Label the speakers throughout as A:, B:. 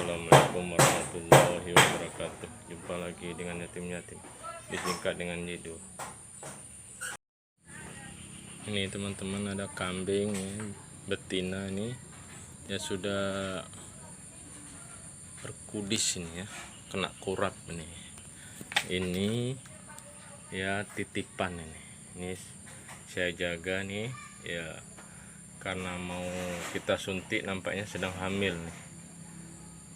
A: Assalamualaikum warahmatullahi wabarakatuh. Jumpa lagi dengan yatim-yatim, disingkat dengan Yido. Ini teman-teman, ada kambing ya, betina ini ya sudah berkudis ini ya, kena kurap ini. Ini ya titipan ini saya jaga nih ya, karena mau kita suntik, nampaknya sedang hamil nih.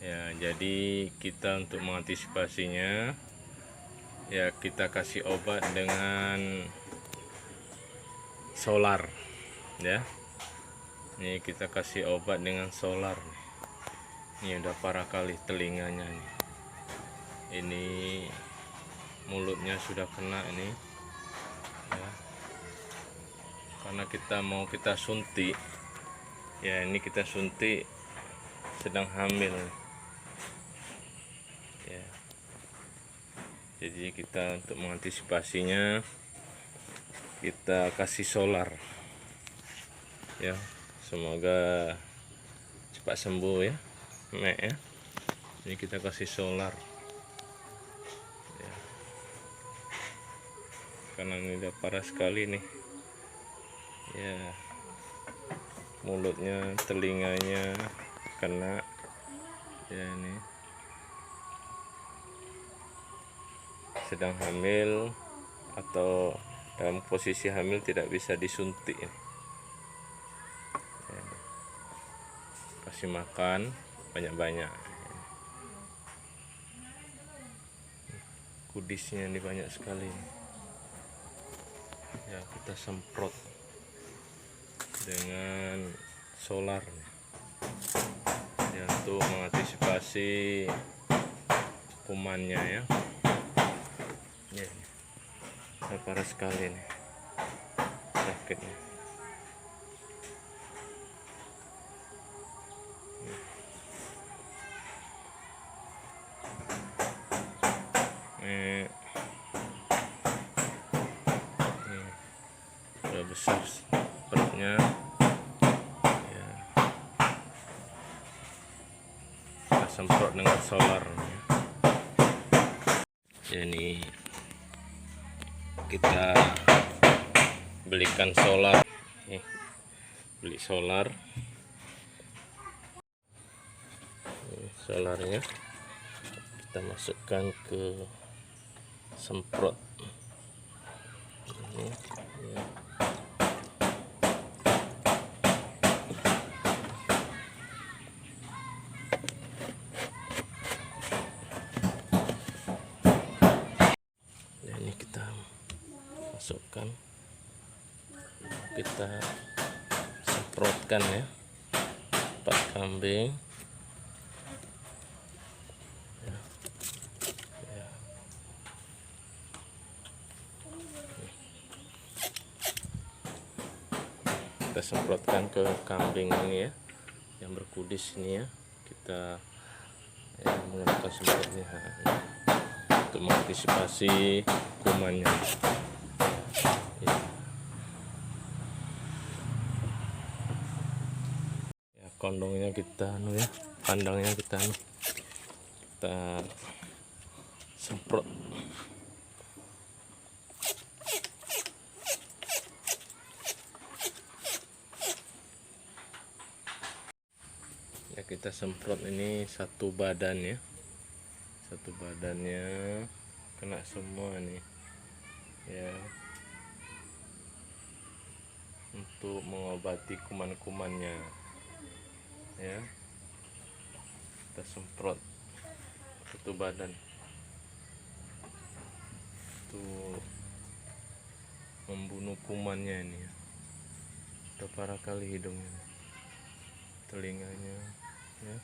A: Ya, jadi kita untuk mengantisipasinya ya kita kasih obat dengan solar ya. Ini kita kasih obat dengan solar nih. Ini udah parah kali telinganya nih. Ini mulutnya sudah kena ini ya. Karena kita suntik ya, ini kita suntik sedang hamil ya. Jadi kita untuk mengantisipasinya kita kasih solar ya, semoga cepat sembuh ya Nek ya. Ini kita kasih solar ya, karena ini udah parah sekali nih ya, mulutnya, telinganya kena ya. Ini sedang hamil atau dalam posisi hamil, tidak bisa disuntik ya. Kasih makan banyak-banyak, kudisnya ini banyak sekali ya. Kita semprot dengan solar ya, untuk mengantisipasi kumannya ya. Ya, parah sekali nih sakitnya. Ini udah besar perutnya ya. Kita semprot dengan solar ya. Ini kita belikan solar nih, beli solar. Ini solarnya kita masukkan ke semprot ini ya. Ini kita masukkan, kita semprotkan ya, Pak kambing ya. Ya. Kita semprotkan ke kambing ini ya, yang berkudis ini ya. Kita ya, menggunakan semprotnya ya, untuk mengantisipasi kumannya ya. Ya, kondongnya kita ya, kandangnya kita semprot ya. Kita semprot ini satu badan ya, satu badannya kena semua nih ya, untuk mengobati kuman-kumannya ya. Kita semprot satu badan untuk membunuh kumannya ini ya. Udah parah kali hidungnya, telinganya ya.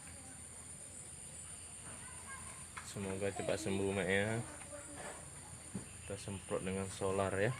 A: Semoga cepat sembuh Mak ya. Kita semprot dengan solar ya.